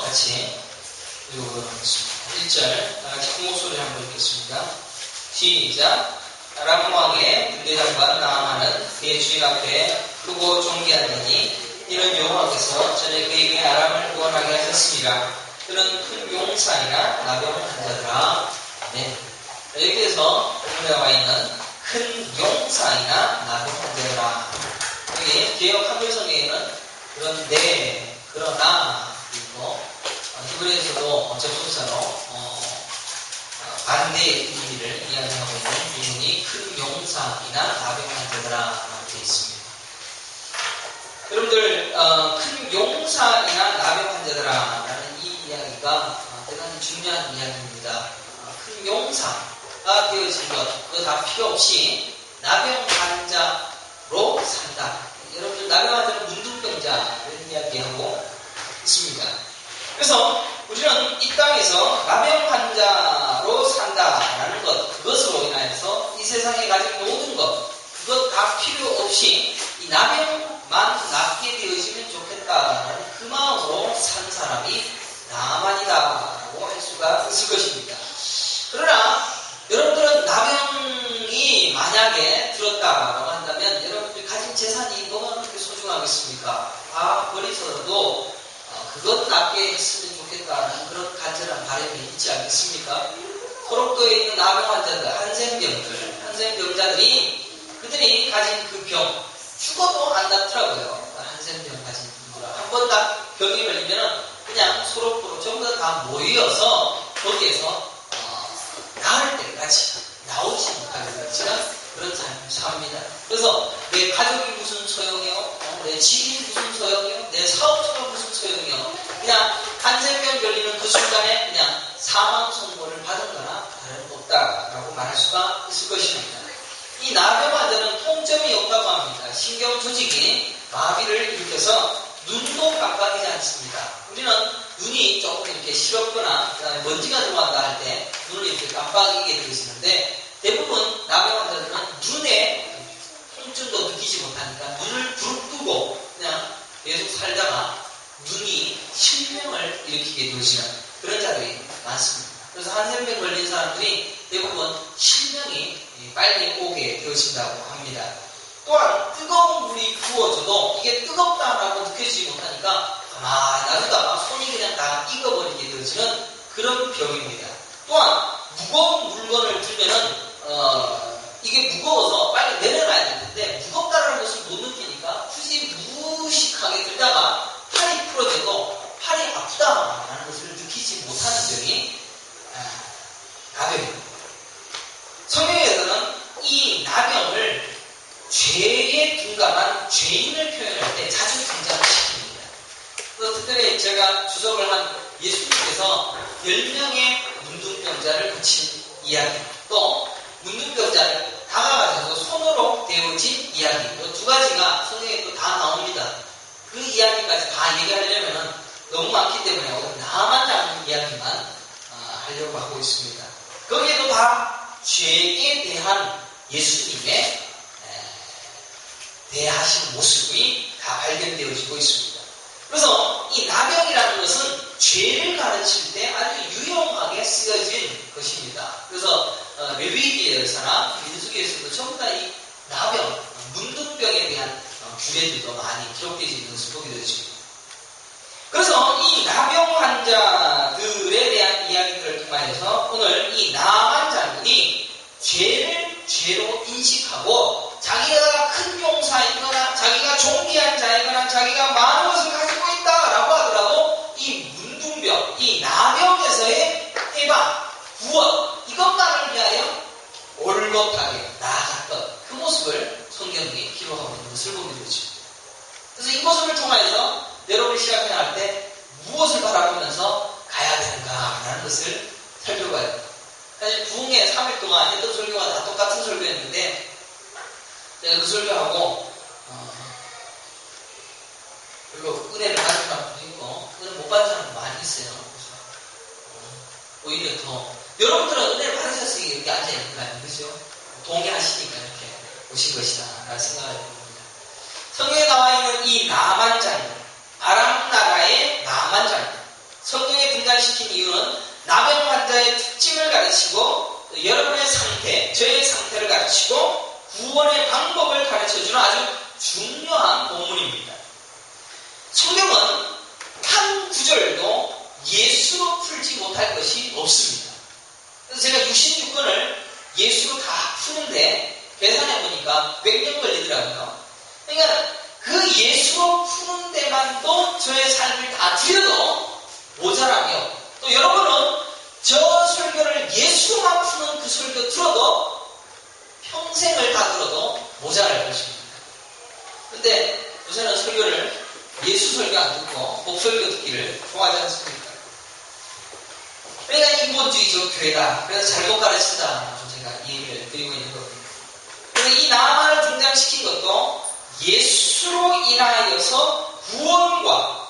같이 읽어보도록 하겠습니다. 1절 다같이 큰 목소리를 한번 읽겠습니다. 시작. 아람 왕의 군대장관 나아만은 그의 주인 앞에 크고 존귀하더니 이는 여호와께서 전에 그에게 아람을 구원하게 하셨습니다. 그는 큰 용사이나 나병 환자더라. 네. 여기에서 오늘 나와 있는 큰 용사이나 나병 환자더라. 여기 개역 한글성에는 그런데, 그러나, 그리고 히브리에서도 접속사로 반대의 의미를 이야기하고 있는 부분이 큰 용사이나 나병 환자더라 라고 되어 있습니다. 여러분들 큰 용사이나 나병 환자더라 라는 이 이야기가 대단히 중요한 이야기입니다. 큰 용사가 되어진 것, 그거 다 필요 없이 나병 환자로 산다. 여러분들 나병 환자는 문둥병자 이런 이야기하고 있습니다. 그래서 우리는 이 땅에서 나병 환자로 산다라는 것, 그것으로 인하여서 이 세상에 가진 모든 것, 그것 다 필요 없이 이 나병만 낫게 되어지면 좋겠다라는 그 마음으로 산 사람이 나만이다라고 할 수가 있을 것입니다. 그러나 여러분들은 나병이 만약에 들었다라고 한다면 여러분들이 가진 재산이 뭐가 그렇게 소중하겠습니까? 다 버리서라도 그것 낫게 했으면 좋겠다는 그런 간절한 바람이 있지 않겠습니까? 소록도에 있는 나병 환자들, 한센병자들이 그들이 가진 그 병, 죽어도 안 낫더라고요. 한센병 가진 분들은 한 번 다 병이 걸리면 그냥 소록도로 전부 다 모여서 거기에서 나을 때까지 나오지 못하게 되지만 그런 삶을 삽니다. 그래서 내 가족이 무슨 소용이요? 내 집이 무슨 소용이요? 내 사업소가 무슨 소용이요? 그냥 한센병 걸리는 그 순간에 그냥 사망 선고를 받은 거나 다름없다라고 말할 수가 있을 것입니다. 이 나병 환자는 통점이 없다고 합니다. 신경 조직이 마비를 일으켜서 눈도 깜빡이지 않습니다. 우리는 눈이 조금 이렇게 시렵거나 그다음에 먼지가 들어간다 할 때 눈을 이렇게 깜빡이게 되시는데 대부분 나병 환자들은 눈에 통증도 느끼지 못하니까 눈을 부릅뜨고 그냥 계속 살다가 눈이 실명을 일으키게 되시는 그런 자들이 많습니다. 그래서 한센병 걸린 사람들이 대부분 실명이 빨리 오게 되어진다고 합니다. 또한 뜨거운 물이 부어져도 이게 뜨겁다라고 느껴지지 못하니까 가만히 놔두다가 손이 그냥 다 익어버리게 되어지는 그런 병입니다. 또한 무거운 물건을 들면은 이게 무거워서 빨리 내려놔야 되는데 무겁다는 것을 못 느끼니까 굳이 무식하게 들다가 팔이 풀어져도 팔이 아프다라는 것을 느끼지 못하는 병이 나병입니다. 성경에서는 이 나병을 죄에 둔감한 죄인을 표현할 때 자주 등장시킵니다. 특별히 제가 주석을 한 예수님께서 10명의 문둥병자를 고친 이야기, 또 문둥병자를 다가가셔서 손으로 데워진 이야기, 이 두 가지가 성경에 또 다 나옵니다. 그 이야기까지 다 얘기하려면 너무 많기 때문에 오늘 나만 잡는 이야기만 하려고 하고 있습니다. 거기에도 다 죄에 대한 예수님의 대하신 모습이 다 발견되어지고 있습니다. 그래서 이 나병이라는 것은 죄를 가르칠 때 아주 유용하게 쓰여진 것입니다. 그래서 레위기에서나 민수기에서도 전부 다 이 나병, 문둥병에 대한 규례들도 많이 기록되어 있는 것을 보게 되었습니다. 그래서 이 나병 환자들에 대한 이야기들을 통해서 오늘 이 나만 장군이 죄를 죄로 인식하고 자기가 큰 용사이거나 자기가 존귀한 자이거나 자기가 많은 것을 가지고 있다라고 하더라도 이 문둥병, 이 나병에서의 해방, 구원 이것만을 위하여 올곧하게 나아갔던 그 모습을 성경이 기록하고 있는 것을 보게 되죠. 그래서 이 모습을 통해서 여러분이 시작해나갈 때 무엇을 바라보면서 가야 되는가라는 것을 살펴봐야 됩니다. 사실 부흥회 3일 동안 했던 설교가 다 똑같은 설교였는데 제가 그 설교하고 별로 은혜를 받은 사람도 있고 은혜 못 받은 사람도 많이 있어요. 오히려 더 여러분들은 은혜를 받으셨으니까 이렇게 앉아있는 거 아니에요? 그죠? 동의하시니까 이렇게 오신 것이다 라는 생각을 해봅니다. 성경에 나와 있는 이 나만 장군, 아람 나라의 나만 장군, 등장시킨 이유는 나병 환자의 특징을 가르치고 여러분의 상태, 저의 상태를 가르치고 구원의 방법을 가르쳐주는 아주 중요한 본문입니다. 성경은 한 구절도 예수로 풀지 못할 것이 없습니다. 그래서 제가 66권을 예수로 다 푸는데 계산해보니까 100년 걸리더라고요. 그러니까 그 예수로 푸는 데만도 저의 삶을 다 드려도 모자라며, 또 여러분은 저 설교를 예수로만 푸는 그 설교 들어도 평생을 다 들어도 모자랄 것입니다. 근데 요새는 설교를 예수 설교 안 듣고 복설교 듣기를 좋아하지 않습니까? 그러니까 인본주의적 교회다. 그래서 잘못 가르친다. 제가 얘기를 드리고 있는 겁니다. 그래서 이 나만을 등장시킨 것도 예수로 인하여서 구원과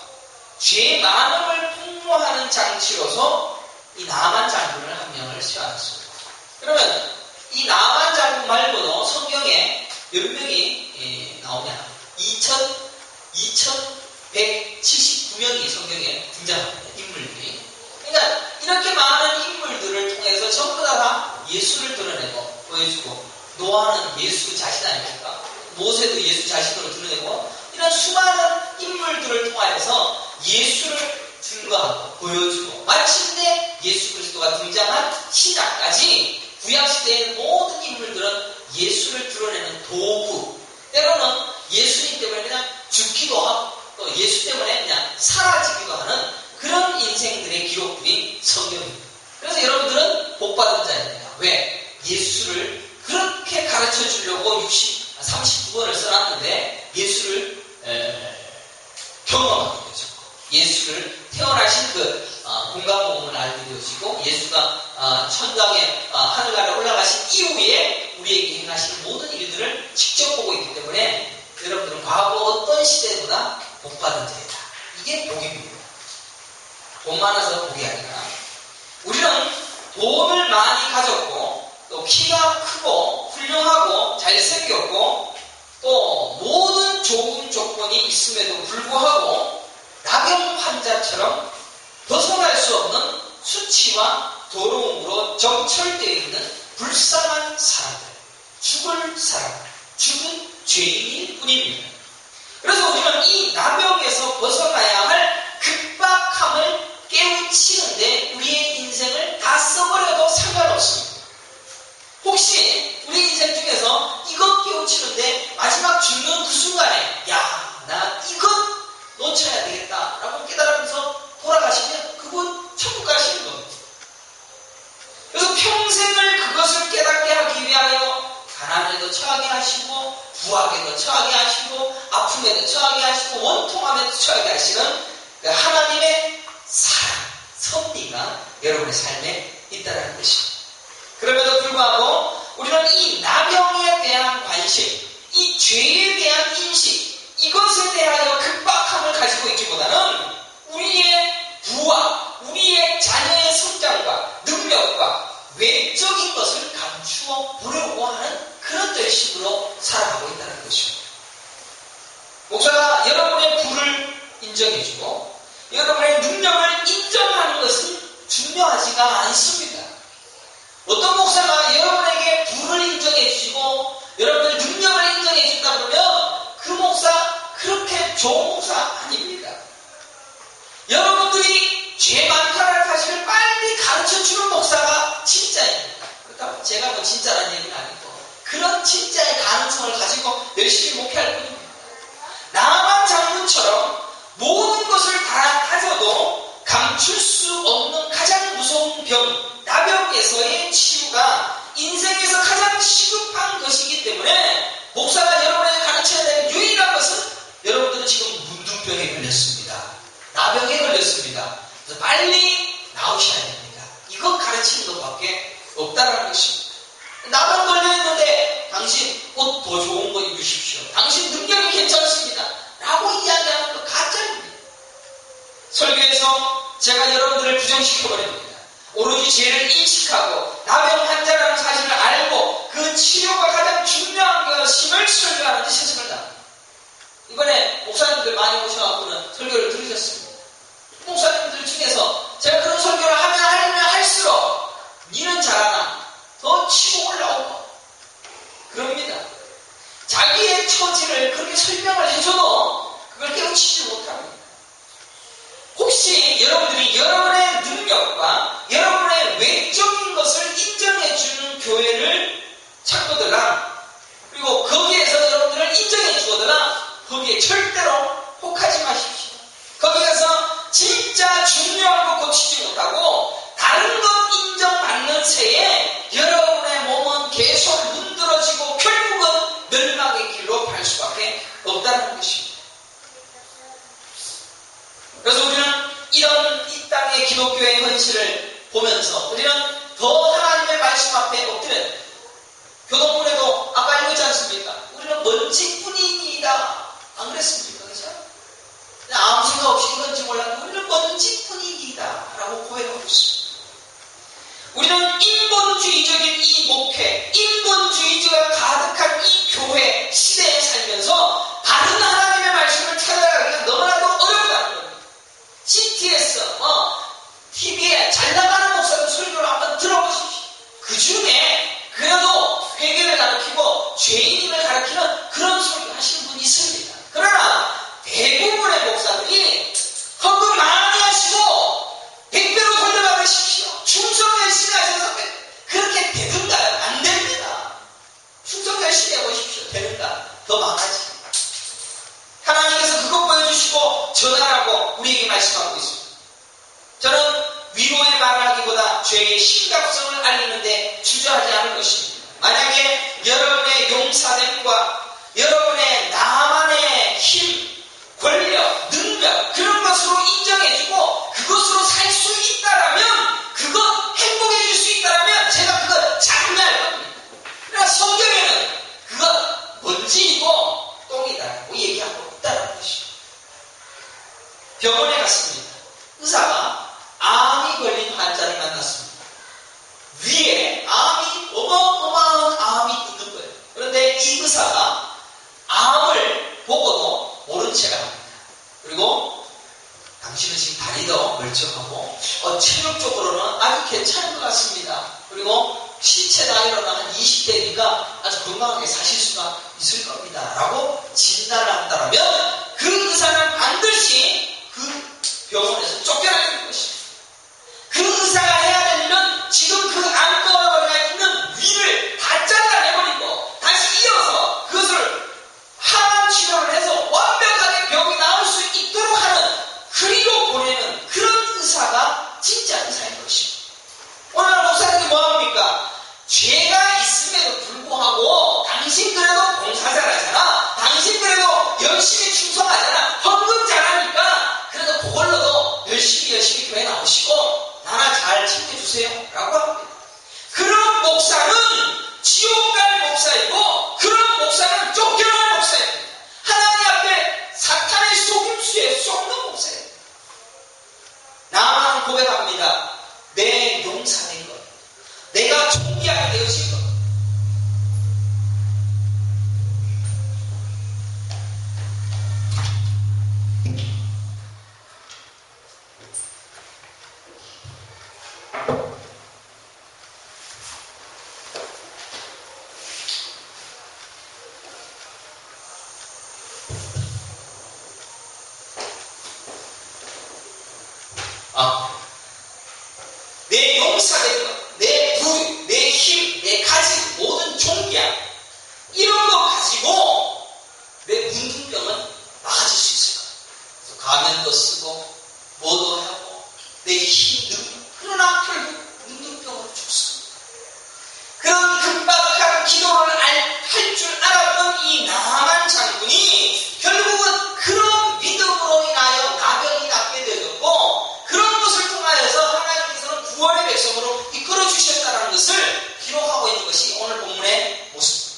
죄 많음을 폭로하는 장치로서 이 나만 장군을 한 명을 세워놨습니다. 그러면 이 나만 장군 말고도 성경에 몇 명이 나오냐? 2179명이 성경에 등장합니다. 인물들이. 그러니까 이렇게 많은 인물들을 통해서 전부 다 예수를 드러내고 보여주고, 노아는 예수 자신 아닙니까? 모세도 예수 자신으로 드러내고, 이런 수많은 인물들을 통하여서 예수를 증거하고 보여주고, 마침내 예수 그리스도가 등장한 신약까지 구약시대의 모든 인물들은 예수를 드러내는 도구, 때로는 예수님 때문에 그냥 죽기도 하고 또 예수 때문에 그냥 사라지기도 하는 그런 인생들의 기록들이 성경입니다. 그래서 여러분들은 복받은 자입니다. 왜? 예수를 그렇게 가르쳐 주려고 39권을 써놨는데 예수를 경험하게 되죠. 예수를 태어나신 그 공간복음을 알게 되어지고, 예수가 천당에 하늘나라에 올라가신 이후에 우리에게 행하신 모든 일들을 직접 보고 있기 때문에 여러분들은 과거 어떤 시대보다 복받은 자이다. 이게 복입니다. 돈 많아서 복이 아니라, 우리는 돈을 많이 가졌고 또 키가 크고 훌륭하고 잘생겼고 또 모든 좋은 조건이 있음에도 불구하고 나병 환자처럼 벗어날 수 없는 수치와 더러움으로 정철되어 있는 불쌍한 사람들, 죽을 사람, 죽은 죄인일 뿐입니다. 그래서 우리는 이 나병에서 벗어나야 할 급박함을 깨우치는데 우리의 인생을 다 써버려도 상관없습니다. 혹시 우리 인생 중에서 이것 깨우치는데 마지막 죽는 그 순간에 나 이것 놓쳐야 되겠다 라고 깨달으면서 돌아가시면 그분 천국 가시는 겁니다. 그래서 평생을 그것을 깨닫게 하기 위하여 가난에도 처하게 하시고 부하게도 처하게 하시고 아픔에도 처하게 하시고 원통함에도 처하게 하시는 그 하나님의 사랑, 섭리가 여러분의 삶에 있다는 것입니다. 그럼에도 불구하고 우리는 이 나병에 대한 관심, 이 죄에 대한 인식, 이것에 대하여 급박함을 가지고 있기보다는 우리의 부와 우리의 자녀의 성장과 능력과 외적인 것을 감추어 보려고 하는 그런 열심으로 살아가고 있다는 것입니다. 목사가 여러분의 부를 인정해주고 여러분의 능력을 인정하는 것은 중요하지가 않습니다. 어떤 목사가 여러분에게 부를 인정해주시고 여러분의 능력을 인정해준다 그러면 그 목사 그렇게 좋은 목사 아닙니다. 여러분들이 죄 많다는 사실을 빨리 가르쳐주는 목사가 진짜입니다. 그렇다고 제가 뭐 진짜라는 얘기는 아니고 그런 진짜의 가능성을 가지고 열심히 목회할 뿐입니다. 나만 장군처럼 모든 것을 다 가져도 감출 수 없는 가장 무서운 병, 나병에서의 치유가 인생에서 가장 시급한 것이기 때문에 목사가 여러분에게 가르쳐야 되는 유일한 것은 여러분들은 지금 문둥병에 걸렸습니다. 나병에 걸렸습니다. 그래서 빨리 나오셔야 됩니다. 이거 가르치는 것밖에 없다는 것입니다. 나병 걸려있는데 당신 옷 더 좋은 거 입으십시오. 당신 능력이 괜찮습니다. 라고 이야기하는 거 가짜입니다. 설교에서 제가 여러분들을 부정시켜버립니다. 오로지 죄를 인식하고 나병 환자라는 사실을 알고 그 치료가 가장 중요한 것임을 설교하는 데 최선을 다합니다. 이번에 목사님들 많이 오셔가지고는 설교를 들으셨습니다. 목사님들 중에서 제가 그런 혹시 여러분들이 여러분의 능력과 여러분의 외적인 것을 인정해주는 교회를 찾거들라, 그리고 거기에서 여러분들을 인정해 주거들라, 거기에 절대로 혹하지 마십시오. 거기 가서 진짜 중요한 거 고치지 못하고 다른 것 인정받는 새에 여러분의 몸은 계속 문드러지고 결국은 멸망의 길로 갈 수밖에 없다는 것입니다. 그래서 우리는 이런 이 땅의 기독교의 현실을 보면서 우리는 더 하나님의 말씀 앞에 엎드려야 돼요. 교동문에도 아까 읽었지 않습니까? 우리는 먼지뿐이니이다. 안 그랬습니까? 그죠? 아무 생각 없이 이건지 몰라도 우리는 먼지뿐이니이다 라고 고백하고 있습니다. 우리는 인본주의적인 이 목회, 인본주의가 가득한 이 교회 시대에 살면서 다른 하나님의 말씀을 찾아가기가 너무나도 어렵다는 겁니다. CTS, TV에 잘 나가는 목사님 설교를 한번 들어보십시오. 그 중에 그래도 회개를 가르치고 죄인임을 가르치는 그런 설교 하시는 분이 있습니다. 그러나 대부분의 목사들이 헌금 많이 하시고 100배로 돌려받으십시오. 충성 열심히 하셔서 그렇게 되든가요? 안 됩니다. 충성 열심히 해보십시오. 되는가? 더 망하지. 하나님께서 그것 보여주시고 전하라고 우리에게 말씀하고 있습니다. 저는 위로의 말을 하기보다 죄의 심각성을 알리는데 주저하지 않을 것입니다. 만약에 여러분의 용사됨과 여러분의 나만의 힘, 권력, 능력 그런 것으로 인정해주고 그것으로 살 수 있다라면, 그것 행복해질 수 있다라면 제가 그거 장려할 겁니다. 그러나 성경에는 그것 먼지이고 똥이다라고 얘기하고 있다는 것입니다. 병원에 갔습니다. 의사가 암이 걸린 환자를 만났습니다. 위에 암이 어마어마한 암이 있는 거예요. 그런데 이 의사가 암을 보고도 모른 체를 합니다. 그리고 당신은 지금 다리도 멀쩡하고 체력적으로는 아주 괜찮은 것 같습니다. 그리고 신체 나이로는 한 20대니까 아주 건강하게 사실 수가 있을 겁니다 라고 진단을 한다면 그 의사는 반드시 그 병원에서 쫓겨나야 되는 것입니다. 그 의사가 해야 될 일은 지금 그 안과가 있는 위를 다 잘라내버리고 다시 이어서 그것을 항암 치료를 해서 완벽하게 병이 나올 수 있도록 하는, 그리로 보내는 그런 의사가 진짜 의사인 것입니다. 오늘 목사님이 뭐합니까? 죄가 있음에도 불구하고 당신 그래도 봉사 잘하잖아, 당신 그래도 열심히 충성하잖아, 헌금 잘하니까 그래도 그걸로도 열심히 교회 나오시고 나나 잘 챙겨주세요 라고 합니다. 그런 목사는 지옥 갈 목사이고 그런 목사는 쫓겨날 목사입니다. 하나님 앞에 사탄의 속임수에 쏟는 목사입니다. 나만 고백합니다. 내 용사된 것, 내가 존귀하게 되어진 것, 내 용사된 것, 내 부유, 내 힘, 내 가진 모든 존귀함, 이런 거 가지고 내 문둥병은 나아질 수 있을 거예요. 그래서 가면도 쓰고 뭐도 하고 내 힘, 능력, 그러나 결국 문둥병으로 죽습니다. 그런 급박한 기도를 할 줄 알았던 이 나만 장군이 결국은 그런 믿음으로 인하여 나병이 낫게 되었고, 그런 것을 통하여서 하나님께서는 구원의 백성으로 이끌어 주셨다는 것을 기록하고 있는 것이 오늘 본문의 모습입니다.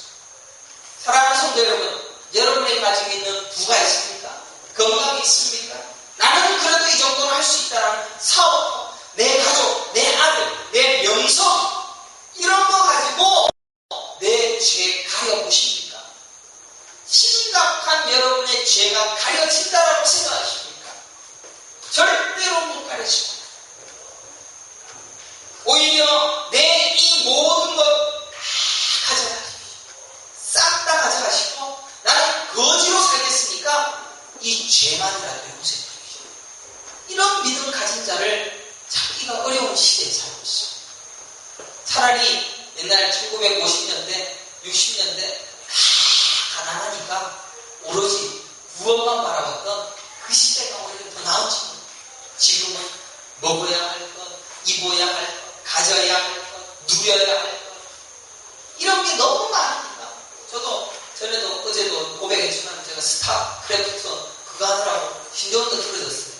자를 찾기가 어려운 시대에 살고 있어요. 차라리 옛날 1950년대, 60년대 다 가난하니까 오로지 부업만 바라봤던 그 시대가 오히려 더 나은지 모르겠어요. 지금은 먹어야 할 것, 입어야 할 것, 가져야 할 것, 누려야 할 것, 이런 게 너무 많으니까. 저도 전에도 어제도 고백했지만 제가 스타크래프트 그거 하느라고 신경도 틀어졌어요.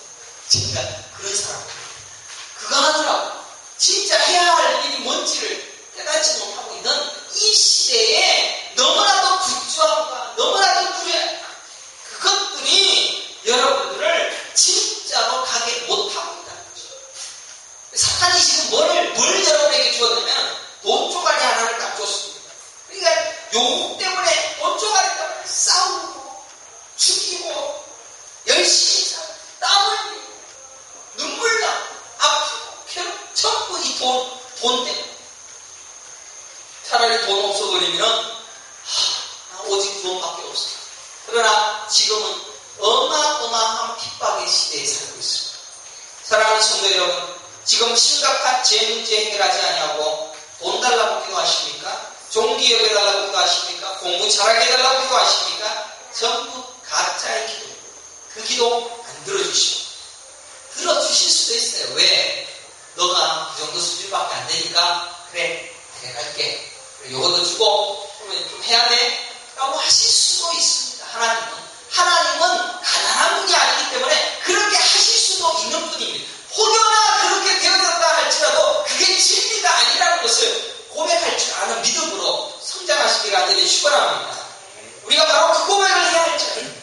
제가 그런 사람이에요. 그거 하느라고 진짜 해야 할 일이 뭔지를 깨닫지 못하고 있는 이 시대에 너무나도 부주함과 너무나도 두려움, 그것들이 여러분들을 진짜로 가게 못하고 있다는 거죠. 사탄이 지금 뭘 여러분에게 주었냐면 돈 쪼가리 하나를 딱 줬습니다. 그러니까 요구 때문에 돈 쪼가리 때문에 싸우고 죽이고 열심히 살고 땀 흘리고 눈물 나고 아프고 전부 이 돈 때문에. 차라리 돈 없어버리면 오직 돈밖에 없어. 그러나 지금은 어마어마한 핍박의 시대에 살고 있습니다. 사랑하는 성도 여러분, 지금 심각한 제 문제 해결하지 않냐고 돈 달라고 기도하십니까? 종기 여겨달라고 기도하십니까? 공부 잘하게 해달라고 기도하십니까? 전부 가짜의 기도. 그 기도 안 들어주시고 들어주실 수도 있어요. 왜? 너가 그 정도 수준밖에 안 되니까 그래 내가 할게. 요것도 주고 그러면 좀 해야 돼? 라고 하실 수도 있습니다. 하나님은 가난한 분이 아니기 때문에 그렇게 하실 수도 있는 분입니다. 혹여나 그렇게 되어졌다 할지라도 그게 진리가 아니라는 것을 고백할 줄 아는 믿음으로 성장하시기를 간절히 축원합니다. 우리가 바로 그 고백을 해야 할 줄,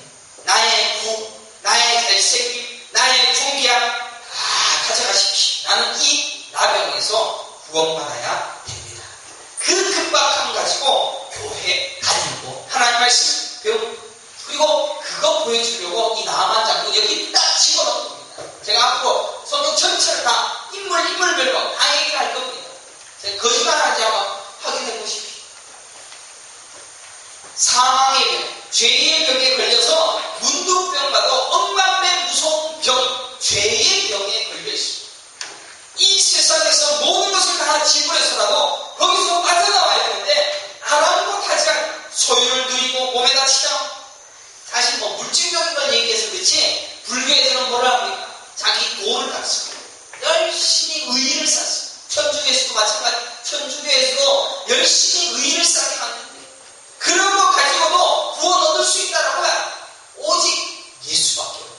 나의 부, 나의 잘생김, 나의 존귀함 다 가져가십시오. 나는 이 나병에서 구원받아야 됩니다. 그 급박함 가지고 교회 다니고 하나님 말씀 배우고, 그리고 그거 보여주려고 이 나만 장군 여기 딱 집어넣은 겁니다. 제가 앞으로 성경 전체를 다 인물별로 다 얘기를 할 겁니다. 제가 거짓말하지 않고 확인해 보십시오. 사망의 병, 죄의 병에 걸려서 문둥병과도 억만배 무서운 병, 죄의 병에 걸려 있습니다. 이 세상에서 모든 것을 다 지불해서라도 거기서 빠져나와야 되는데 아랑곳하지 않고 소유를 누리고 몸에 다치지 않고, 사실 뭐 물질적인 걸 얘기해서 그렇지 불교에서는 뭐라 합니까? 자기 돈을 다 쓰고 열심히 의의를 쌓습니다. 천주교에서도 마찬가지. 천주교에서도 열심히 의의를 쌓게 만듭니다. 그런 것 가지고도 구원 얻을 수 있다라고 하면 오직 예수밖에 없어요.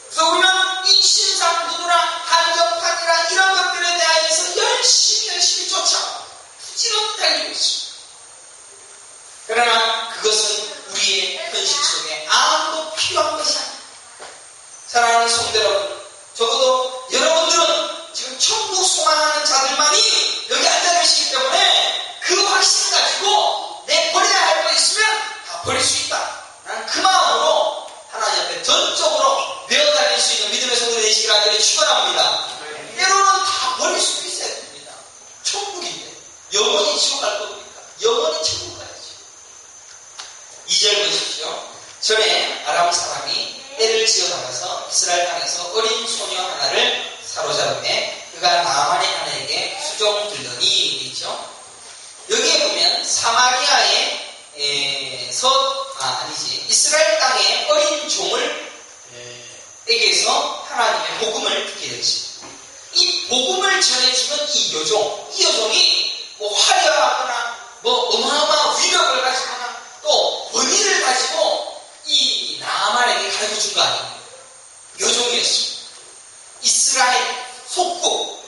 그래서 우리는 이 신상누누랑 한정판이랑 이런 것들에 대하여서 열심히 쫓아 부지런히 달리고 있습니다. 그러나 그것은 우리의 현실 속에 아무도 필요한 것이 아닙니다. 사랑하는 성도 여러분, 적어도 여러분들은 지금 천국 소망하는 자들만이 여기 앉아 계시기 때문에 그 확신 가지고 내 버려야 할 거 있으면 다 버릴 수 있다. 나는 그 마음으로 하나님 앞에 전적으로 배워달릴 수 있는 믿음의 성도 되시기를 간절히 축원합니다. 때로는 다 버릴 수도 있어야 됩니다. 천국인데 영원히 지옥 갈 겁니까? 영원히 천국 가야죠. 2절 보십시오. 전에 아람 사람이 떼를 지어나가서 이스라엘 땅에서 어린 소녀 하나를 사로잡음에 그가 나만의 아내에게 수종 들더니 있죠. 여기에 보면 이스라엘 땅에 어린 종을 에게서 하나님의 복음을 듣게 되었습니다. 이 복음을 전해주는 이 여종이 뭐 화려하거나 뭐 어마어마한 위력을 가지거나 또 권위를 가지고 이 나만에게 가르쳐준 거 아닙니까? 여종이었습니다. 이스라엘 속국,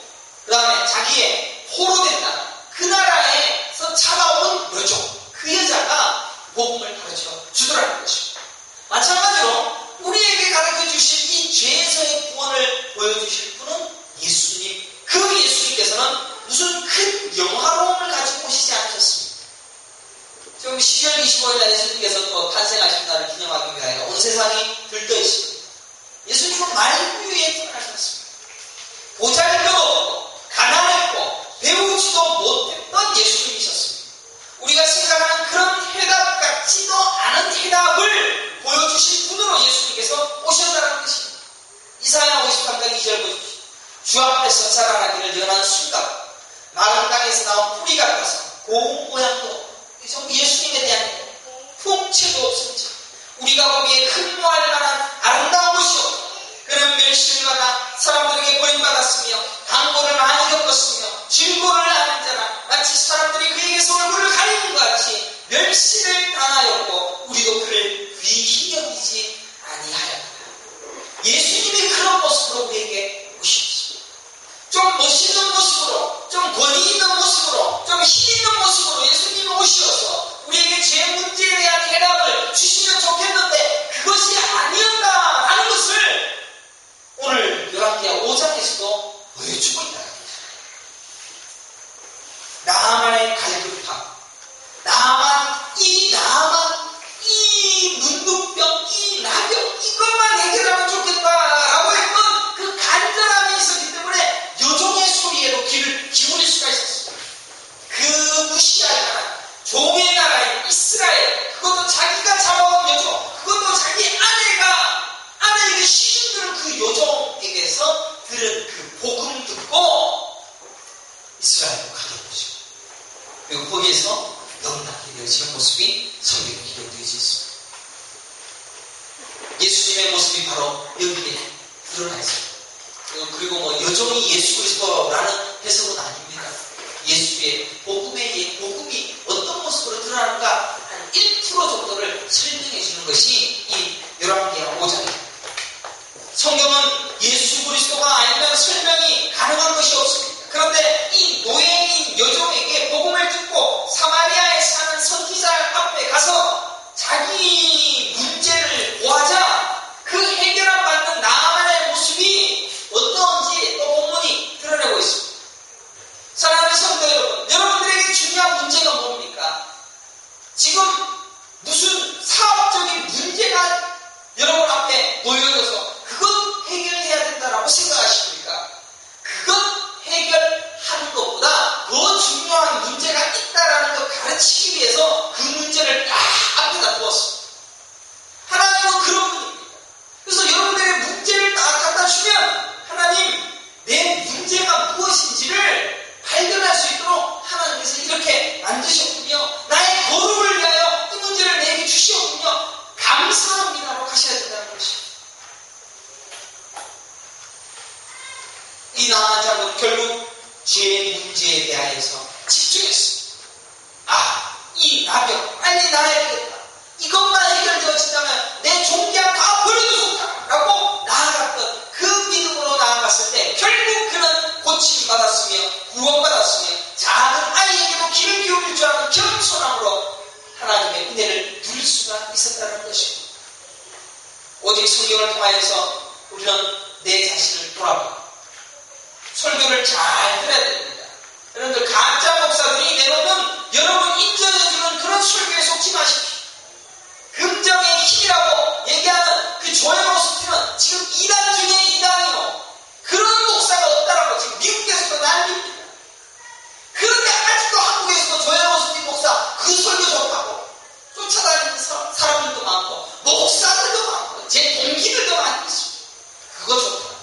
그 다음에 자기의 포로된다 그 나라에서 잡아온 여종, 그 여자가 복음을 가르쳐 주더라는 것입니다. 마찬가지로 우리에게 가르쳐 주실 이 죄에서의 구원을 보여주실 분은 예수님. 그 예수님께서는 무슨 큰 영화로움을 가지고 오시지 않으셨습니다. 지금 12월 25일 날 예수님께서 또 탄생하신 날을 기념하기 위하여 온 세상이 들떠 있습니다. 예수님은 말구유에 태어나셨습니다. 보잘것 없고 가난했고 배우지도 못했던 예수님이셨습니다. 우리가 생각하는 그런 해답 같지도 않은 해답을 보여주실 분으로 예수님께서 오셨다는 것입니다. 이사야 53장 2절 보십시오. 주 앞에서 자라나기를 연한 순간 마른 땅에서 나온 뿌리 같아서 고운 모양도 전부 예수님에 대한 풍채도 없은 자, 우리가 보기에 흠모할 만한 아름다운 것이 없고 그는 멸시를 받아 사람들에게 버림받았으며 강고를 많이 겪었으며 질고를 하는 자라 마치 사람들이 그에게서 얼굴을 가리는 것 같이 멸시를 당하였고 우리도 그를 귀히 여기지 아니하였다. 예수님이 그런 모습으로 우리에게 오셨습니다. 좀 멋있는 모습으로, 좀 권위 있는 모습으로, 좀 힘 있는 모습으로 예수님이 오셔서 우리에게 죄 문제에 대한 해답을 주시면 좋겠는데 그것이 아니었다라는 것을 오늘 열왕기하 5장에서도 보여주고 있다. 나만의 갈급함, 나만 이 문둥병, 이 나병 이것만 해결하면 좋겠다라고 했던 그 간절함이 있었기 때문에 여종의 소리에도 귀를 기울일 수가 있었어요. 그 무시할 나라, 종의 나라인 이스라엘, 그것도 자기가 잡아온 여종, 그것도 자기 아내에게 시중들은 그 여종에게서 들은 그 복음 듣고 이스라엘로 가게 되죠. 그리고 거기에서 영락하게 되어지는 모습이 성경에 기록되어 있습니다. 예수님의 모습이 바로 여기에 드러나 있습니다. 그리고 뭐 여종이 예수 그리스도라는 해석은 아닙니다. 예수의 복음이 어떤 모습으로 드러나는가 한 1% 정도를 설명해 주는 것이 이 열왕기하 5장입니다. 성경은 예수 그리스도가 아니면 설명이 가능한 것이 없습니다. 그런데 이 노예인 여종에게 복음을 듣고 사마리아에 사는 선지자 앞에 가서 자기 문제를 고하자 그 해결 안 받는 나만의 모습이 어떠한지 또 본문이 드러내고 있습니다. 사랑하는 성도 여러분, 여러분들에게 중요한 문제가 뭡니까? 지금 무슨 사업적인 문제가 여러분 앞에 놓여져서 그것 해결해야 된다라고 생각하십니까? 그것 해결하는 것보다 더 중요한 문제가 있다라는 걸 가르치기 위해서 그 문제를 딱 앞에다 두었습니다. 하나님은 그런 분입니다. 그래서 여러분들의 문제를 딱 갖다 주면 하나님 내 문제가 무엇인지를 발견할 수 있도록 하나님께서 이렇게 만드셨군요. 나의 거룩을 위하여 이 문제를 내게 주시었군요. 감사합니다라고 하셔야 된다는 것입니다. 이 나만 자는 결국 죄의 문제에 대하여서 집중했습니다. 이 나병 빨리 나아야 되겠다. 이것만 해결되어진다면 내 종기야 다 버려도 좋다라고 나아갔던 그 믿음으로 나아갔을 때 결국 그는 고침받았으며 구원받았으며 작은 아이에게도 귀를 기울일 줄 아는 겸손함으로 하나님의 은혜를 누릴 수가 있었다는 것입니다. 오직 성경을 통하여서 우리는 내 자신을 돌아보고 설교를 잘 들어야 됩니다. 여러분들 가짜 목사들이 내놓는 여러분 인정해주는 그런 설교에 속지 마십시오. 긍정의 힘이라고 얘기하는 그 조엘 오스틴은 지금 2단 중에 2단이요. 그런 목사가 없다라고 지금 미국에서도 난립니다. 그런데 아직도 한국에서도 조엘 오스틴 목사 그 설교 좋다고 쫓아다니는 사람들도 많고 목사들도 많고 제 동기들도 많이 있습니다. 그거 좋다.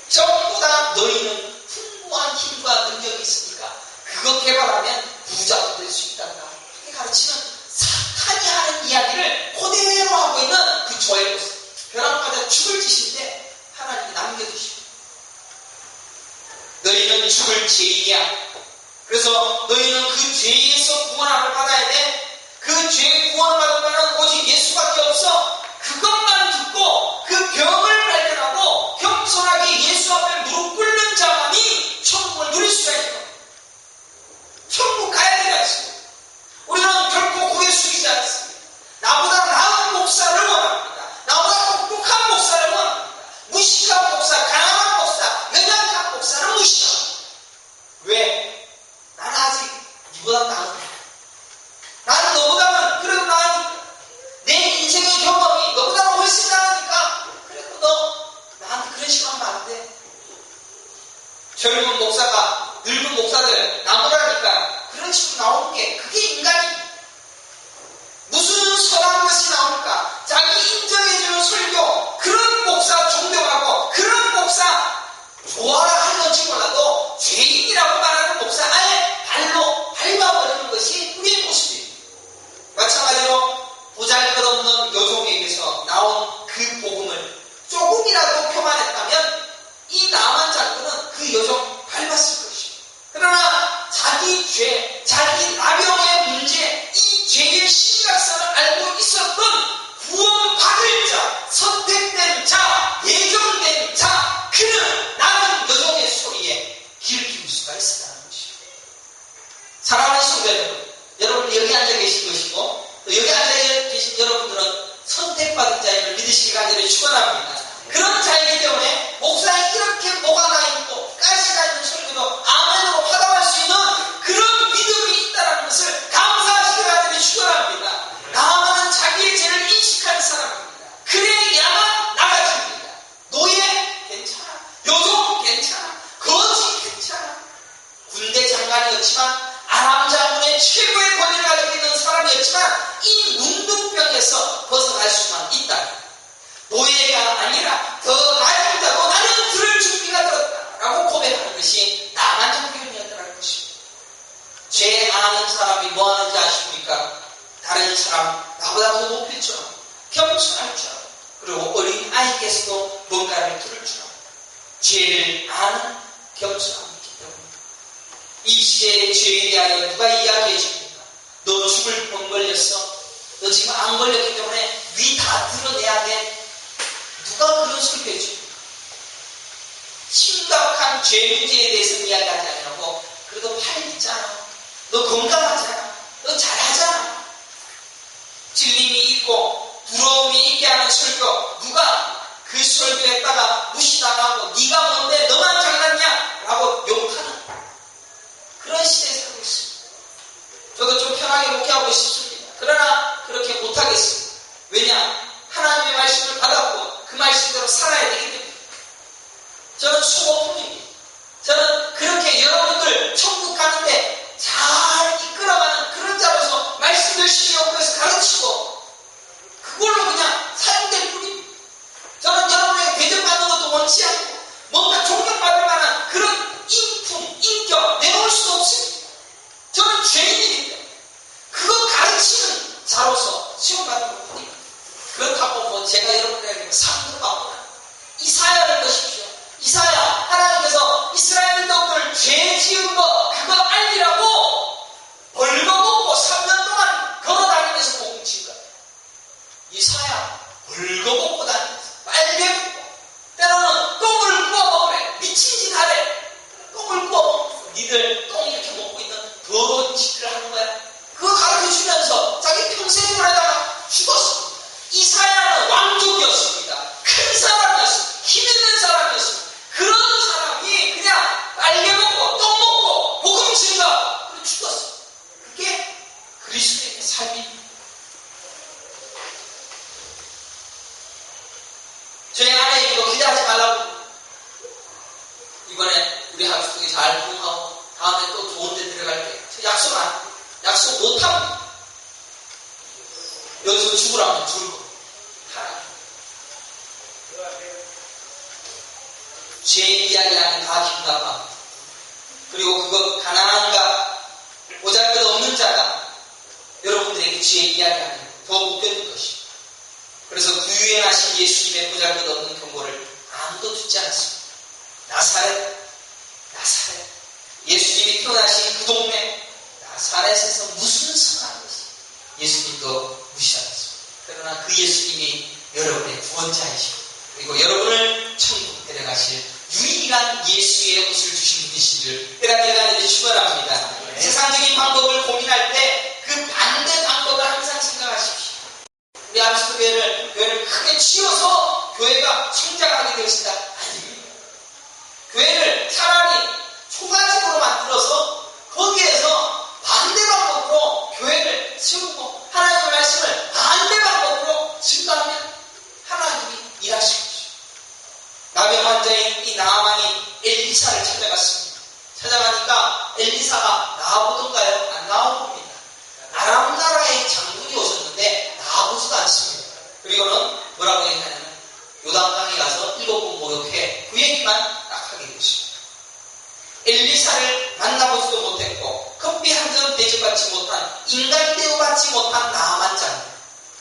전부 다 너희는 풍부한 힘과 능력이 있으니까 그거 개발하면 부자가 될 수 있단다. 이렇게 가르치는 사탄이 하는 이야기를 그대로 하고 있는 그 조엘 모습. 벼락맞아 죽을 짓인데 하나님이 남겨두십니다. 너희는 죽을 죄인이야. 그래서 너희는 그 죄에서 구원함을 받아야 돼. 그 죄 구원을 받을 바는 오직 예수밖에 없어. 그것만 듣고 그 병을 발견하고 겸손하게 예수 앞에 무릎 꿇는 자만이 천국을 누릴 수가 있다. 천국 가야 되지 않습니다. 우리는 결코 고개 숙이지 않습니다. 나보다 나은 목사를 원합니다. 나보다 똑똑한 목사를 원합니다. 무식한 목사, 가난한 목사, 연약한 목사를 무시합니다. 왜? 나는 아직 니보다 나은. 나는 너보다는 그래도 나으니까. 내 인생의 경험이 너보다는 훨씬 나으니까 그래도 너 나한테 그런 식으로 하면 안 돼. 젊은 목사가 늙은 목사들 나무라니까 그런 식으로 나오는 게 그게 인간입니다. 무슨 선한 것이 나올까? 좋아하니까 자기 인정해주는 설교, 그런 목사 존경하고 그런 목사 좋아라 하는지 몰라도 죄인이라고 말하는 목사 아예 발로 밟아버리는 것이 우리의 모습이에요. 마찬가지로 보잘것없는 여종에게서 나온 그 복음을 조금이라도 교만했다면 이 나만 장군은 그 여종 밟았을 것이에요. 그러나 자기 죄, 자기 나병의 문제, 이 죄의 심각성을 알고 있었던 구원받을 자, 선택된 자, 예정된 자, 그는 나는 여종의 소리에 귀를 기울 수가 있었다는 것이죠. 사랑하는 성도 여러분 여기 앉아 계신 것이고 또 여기 앉아 계신 여러분들은 선택받은 자임을 믿으시기 간절히 축원합니다. 그런 자이기 때문에 목사에 이렇게 뭐가 나 있고 가시가 있는 설교도 아멘으로 화답할 수 있는 그런 믿음이 있다는 것을 감사하시기 간절히 축원합니다. 나만은 자기의 죄를 인식하는 사람입니다. 그래야만 나가집니다. 노예 괜찮아, 여종 괜찮아, 거지 괜찮아. 군대 장관이었지만 아람 장군의 최고의 권위를 가지고 있는 사람이었지만 이 문둥병에서 벗어날 수만 있다. 노예가 아니라 더 낮은 자도 나는 들을 준비가 되었다라고 고백하는 것이 나만 장교이었다는 것입니다. 죄 아는 사람이 뭐 하는지 아십니까? 다른 사람 나보다 더 높일 줄 알고 겸손할 줄 알고 그리고 어린 아이에게서도 뭔가를 들을 줄 알고 죄를 아는 겸손함이 있기 때문에 이 시대의 죄에 대하여 누가 이야기해 줍니까? 너 죽을 병 걸렸어. 너 지금 안 걸렸기 때문에 위 다 드러내야 돼. 누가 그런 설교해 줍니까? 심각한 죄 문제에 대해서 이야기하지 않냐고. 그래도 팔 있잖아. 너 건강하잖아. 너 잘하잖아. 찔림이 있고 부러움이 있게 하는 설교. 누가 그 설교했다가 무시당하고 네가 뭔데 너만 잘났냐? 라고 욕하는 그런 시대에 살고 있습니다. 저도 좀 편하게 목회하고 싶습니다. 그러나 그렇게 못하겠습니다. 왜냐? 하나님의 말씀을 받았고 그 말씀대로 살아야 되기 때문에 저는 수고품입니다. 저는 그렇게 여러분들 천국 가는데 잘 이끌어가는 그런 자로서 말씀 열심히 연구해서 가르치고 그걸로 그냥 사용될 뿐입니다. 저는 여러분에게 대접받는 것도 원치 않고 뭔가 존경받을 만한 그런 인품, 인격 내놓을 수도 없습니다. 저는 죄인이기 때문에 그거 가르치는 자로서 시험받는 것 뿐입니다. 그렇다고 뭐 제가 여러분에게 상도 받거나 이사야를 보십시오. 이사야 하나님께서 이스라엘 덕들 죄 지은 거 그거 알리라고 벌거벗고 3년 동안 걸어다니면서 복음 친 거예요. 이사야 벌거벗고 다니면서 빨개 벗고 때로는 똥을 구워 먹으래. 미친 짓 하래. 똥을 구워 먹고 니들 똥 이렇게 먹고 있는 더러운 짓을 하는 거야. 그거 가르쳐주면서 자기 평생을 하다가 죽었습니다. 이사야는 왕족이었습니다. 큰 사람이었습니다. 힘 있는 사람이었습니다. 그런 사람이 그냥 빨개 먹고 똥 먹고 복음 증거 그리고 죽었어요. 그게 그리스도의 삶입니다. 저희 아내에게도 기대하지 말라고 이번에 우리 학생이 잘 부흥하고 다음에 또 좋은 데 들어갈게요. 약속 못합니다. 여기서 죽으라면 죽을 거. 죄 이야기하면 다 기분나빠. 그리고 그거 가난한가 보잘것없는 자가 여러분들에게 죄 이야기하면 더 웃겨질 것입니다. 그래서 그 유행하신 예수님의 보잘것없는 경고를 아무도 듣지 않았습니다. 나사렛 예수님이 태어나신 그 동네 나사렛에서 무슨 선한 것이 예수님도 무시하셨습니다. 그러나 그 예수님이 여러분의 구원자이시고 그리고 여러분을 천국 데려가실 유일한 예수의 옷을 주신 분이시를 때라때라 축원합니다. 세상적인 방법을 고민할 때 그 반대 방법을 항상 생각하십시오. 우리 아비스도 교회를 크게 치워서 교회가 성장하게 되었습니다. 아닙니다. 교회를 차라리 초가집으로 만들어서 거기에서 반대 방법으로 교회를 세우고 하나님의 말씀을 반대 방법으로 증거하면 하나님이 일하실 것이죠. 나병 환자인 이 나아만이 엘리사를 찾아갔습니다. 찾아가니까 엘리사가 나아보던가요? 안 나와봅니다. 아람 나라의 장군이 오셨는데 나아보지도 않습니다. 그리고는 뭐라고 얘기하냐면 요단강에 가서 7번 목욕해. 그 얘기만 딱 하게 되십니다. 엘리사를 만나보지도 못했고 커피 한 잔 대접받지 못한, 인간 대우받지 못한 나아만 자.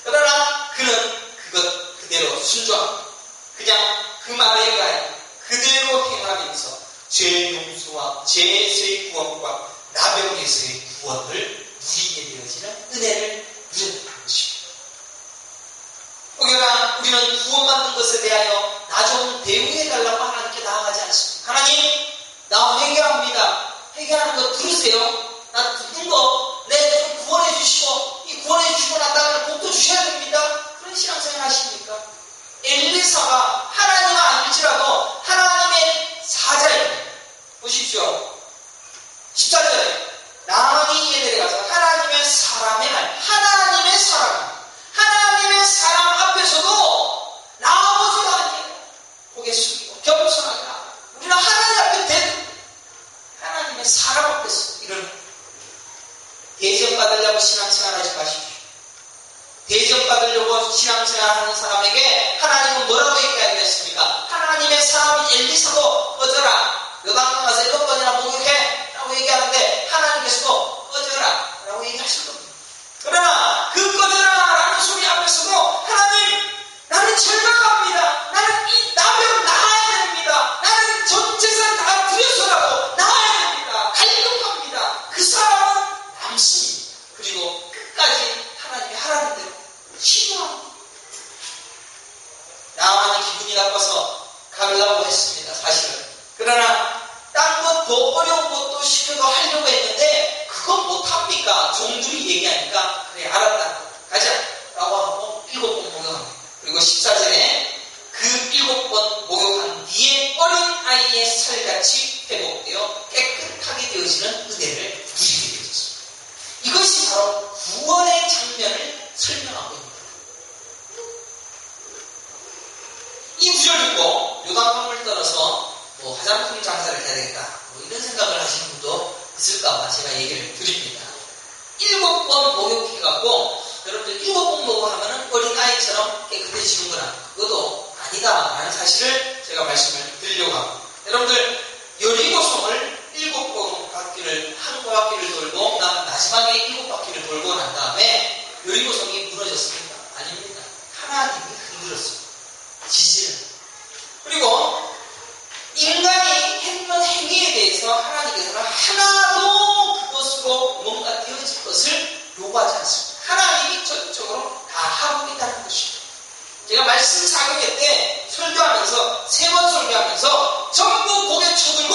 그러나 그는 그것 그대로 순종합니다. 그냥 그 말에 가야 그대로 행하면서 죄 용서와 죄에서의 구원과 나병에서의 구원을 누리게 되어지는 은혜를 누렸다는 것입니다. 혹여나 우리는 구원받는 것에 대하여 나 좀 대우해달라고 하나님께 나아가지 않습니다. 하나님, 나 회개합니다. 회개하는 거 들으세요. 나 듣는 거, 좀 구원해 주시고, 이 구원해 주시고 난 다음에 복도 주셔야 됩니다. 그런 신앙생활 하십니까? 엘리사가 하나님은 아닐지라도 하나님의 사자입니다. 보십시오. 14절에 나만이 예배에 가서 하나님의 사람의 말, 하나님의 사람 앞에서도 나아보지도 않게 고개 숙이고 겸손하게 나아가. 우리는 하나님 앞에 대도 하나님의 사람 앞에서 이런 대접받으려고 신앙생활 하지 마십시오. 대접받으려고 신앙생활하는 사람에게 하나님은 뭐라고 얘기하겠습니까? 하나님의 사람 엘리사도 꺼져라. 요단강 가서 7번이나 목욕해 라고 얘기하는데 하나님께서도 꺼져라 라고 얘기하실 겁니다. 그러나 그 꺼져라 라는 소리 앞에서도 하나님, 나는 절망합니다. 나는 이 나병 나아야 됩니다. 나는 전 재산 다 들여서라도 나아야 됩니다. 갈등합니다. 그 사람은 남습니다. 그리고 끝까지 하나님이 하라는 대로 신뢰합니다. 나만이 기분이 나빠서 가려고 했습니다. 사실은. 그러나 딴 것도 어려운 것도 시켜도 하려고 했는데 그건 못합니까? 종들이 얘기하니까 그래 알았다 가자 라고 하고 7번 목욕합니다. 그리고 14절에 그 7번 목욕한 뒤에 어린아이의 살같이 회복되어 깨끗하게 되어지는 은혜를 누리게 되었습니다. 이것이 바로 구원의 장면을 설명하고 있습니다. 이 구절 읽고 요단강을 떠나서 화장품 장사를 해야 되겠다 이런 생각을 하시는 분도 있을까봐 제가 얘기를 드립니다. 7번 목욕해갖고 여러분들 7번 목욕하면 어린아이처럼 깨끗해지는구나, 그것도 아니다라는 사실을 제가 말씀을 드리려고 합니다. 여러분들 여리고성을 7바퀴를 한 바퀴를 돌고 마지막에 7바퀴를 돌고 난 다음에 여리고성이 무너졌습니까? 아닙니다. 하나님이 흔들었습니다. 지지를. 그리고 인간이 했던 행위에 대해서 하나님께서는 하나도 그것으로 뭔가 되어질 것을 요구하지 않습니다. 하나님이 전적으로 다 하고 있다는 것입니다. 제가 말씀 4교회 때 설교하면서 3번 설교하면서 전부 고개 쳐들고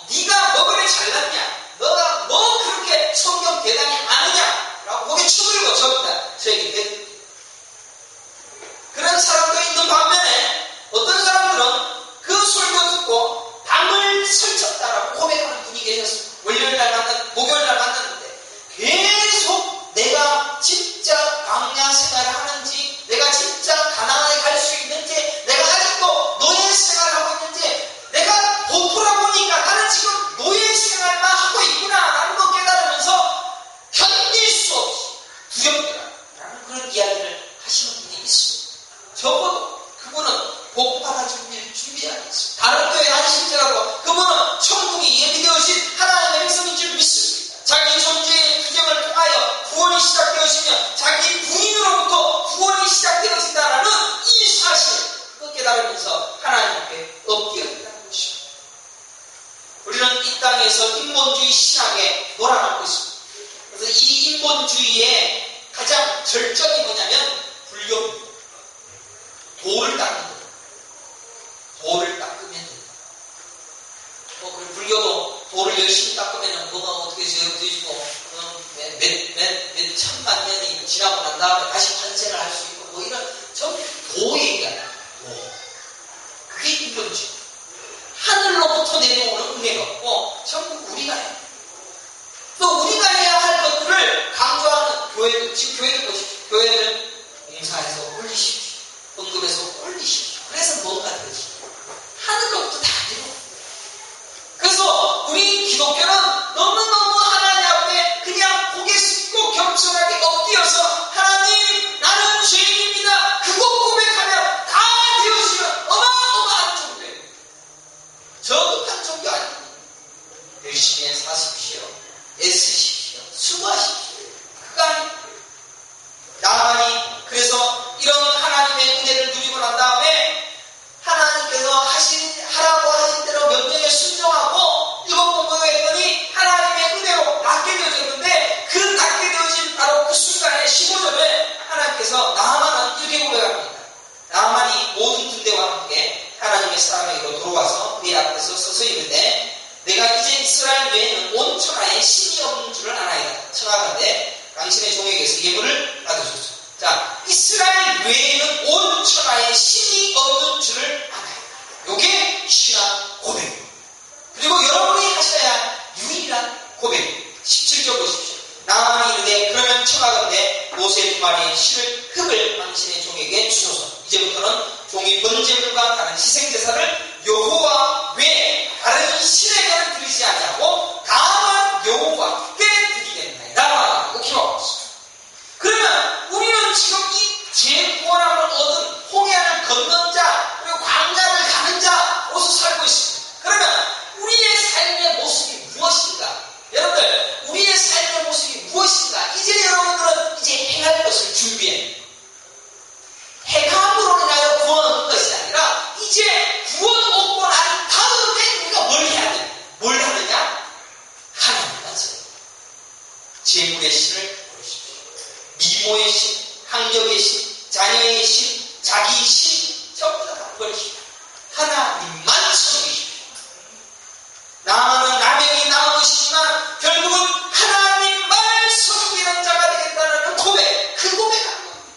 네가 뭐 그리 잘났냐, 너가 뭐 그렇게 성경 대단히 아느냐 라고 고개 쳐들고 전부 다 저에게 대듭니다. 그런 사람도 있는 반면에 어떤 사람들은 그 설교 듣고 밤을 설쳤다라고 고백하는 분이 계셨습니다. 월요일날 목요일날 만났는데 계속 내가 진짜 광야 생활을 하는지, 내가 진짜 가나안에 갈 수 있는지, 내가 아직도 노예 생활을 하고 있는지, 내가 돌아보니까 나는 지금 노예 생활만 하고 있구나라는 걸 깨달으면서 견딜 수 없이 두렵더라라는 그런 이야기를 하시는 분이 있습니다. 적어도 그분은 복 받아줄 준비하고 있습니다. 다른 교회 안식자라고 그분은 천국이 예비되어진 하나님의 백성인 줄 믿습니다. 자기 존재의 투쟁을 통하여 구원이 시작되어지며 자기 부인으로부터 구원이 시작되어진다는 이 사실, 그걸 깨달으면서 하나님 앞에 엎드렸다는 것입니다. 우리는 이 땅에서 인본주의 신앙에 놀아나고 있습니다. 그래서 이 인본주의의 가장 절정이 뭐냐면 불교입니다. 돌을 닦는 것. 돌을 닦으면 됩니다. 불교도 돌을 열심히 닦으면 뭐가 어떻게 되어지고 몇 천만 년이 지나고 난 다음에 다시 환생을 할 수 있고 이런 전부 도 얘기야. 도. 그게 인본주의. 하늘로부터 내려오는 은혜가 없고 전부 우리가 해요. 또 우리가 해야 할 것들을 강조하는 교회도, 지금 교회도 보십시오. 교회는 봉사해서 올리십시오. 언급해서 올리십시오. 그래서 뭔가 되지. 하늘로부터 다 내려옵니다. 그래서 우리 기독교는 너무너무 하나님 앞에 그냥 고개 숙이고 겸손하게 엎드려서 하나님, 나는 죄인입니다. 그곳 하나님의 사람에게로 돌아와서 그의 앞에서 서서 이르되 내가 이제 이스라엘 외에는 온 천하에 신이 없는 줄을 아나이다. 청하건대 당신의 종에게서 예물을 받으소서. 자, 이스라엘 외에는 온 천하에 신이 없는 줄을 아나이다. 요게 신앙 고백입니다. 그리고 여러분이 하셔야 할 유일한 고백입니다. 17절 보십시오. 나만이 이르되 그러면 청하건대 모세 두 마리의 흙을 당신의 종에게 주소서. 이제부터는 종이 번제물과 다른 희생제사를 여호와 외에 다른 신에게는 드리지 아니하고 다만 여호와께 드리겠나이다 라고 기록하고 있습니다. 그러면 우리는 지금 이 재구원함을 얻은 홍해를 건넌 자 그리고 광야를 가는 자로서 살고 있습니다. 그러면 우리의 삶의 모습이 무엇인가? 여러분들, 우리의 삶의 모습이 무엇인가? 이제 여러분들은 이제 행할 것을 준비해. 행함으로 인하여 구원 얻는 것이 아니라 이제 구원 얻고 난 다음에 우리가 뭘 해야 돼? 뭘 하느냐? 하나님과 재물의 신을 버리십시오. 미모의 신, 학력의 신, 자녀의 신, 자기의 신 전부 다 버리십시오. 하나님만 섬기십시오. 나는 나명이 나오시지만 결국은 하나님만 섬기는 자가 되겠다는 고백, 그 고백하는 겁니다.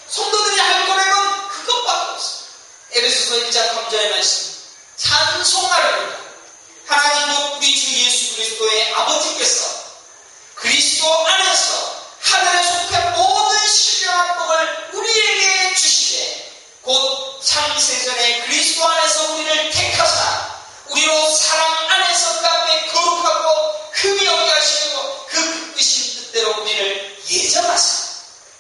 성도들이 할 고백은 그것밖에 없습니다. 에베소서 1장 3절의 말씀, 찬송하려니와 하나님도 우리 주 예수 그리스도의 아버지께서 그리스도 안에서 하늘에 속한 모든 신령한 복을 우리에게 주시되 곧 창세전에 그리스도 안에서 우리를 택하사 우리로 사랑 안에서 그 앞에 거룩하고 흠이 없게 하시고 그 크신 뜻대로 우리를 예정하사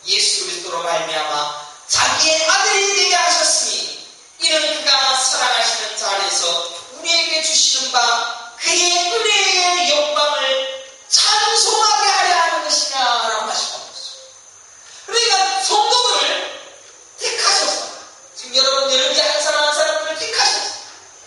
예수 그리스도로 말미암아 자기의 아들이 되게 하셨으니 이는 그가 사랑하시는 자 안에서 우리에게 주시는 바 그의 은혜의 영광을 찬송하게 하려 하는 것이냐라고 말씀하고 있습니다. 그러니까 성도들을 택하셔서 지금 여러분이 한 사람 한 사람을 택하셔서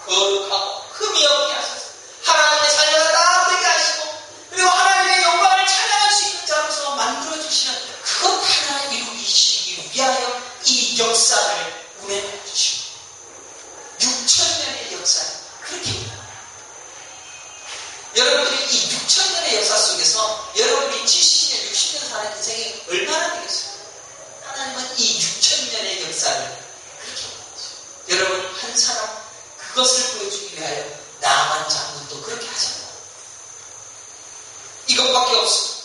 거룩하고 흠이 없게 하셔서 하나님의 자녀가 다 되게 하시고 그리고 하나님의 영광을 찬양할 수 있는 자로서 만들어주시는 그것 하나를 이루시기 위하여 이 역사를 운행해 주시고 6,000년의 역사를 그렇게 운행합니다. 여러분들이 이 6,000년의 역사 속에서 여러분이 70년, 60년 사는 인생이 얼마나 되겠어요? 하나님은 이 6,000년의 역사를 그렇게 운행하죠. 여러분 한 사람 그것을 보여주기 위하여 나만 장군도 그렇게 하잖아요. 이것밖에 없습니다.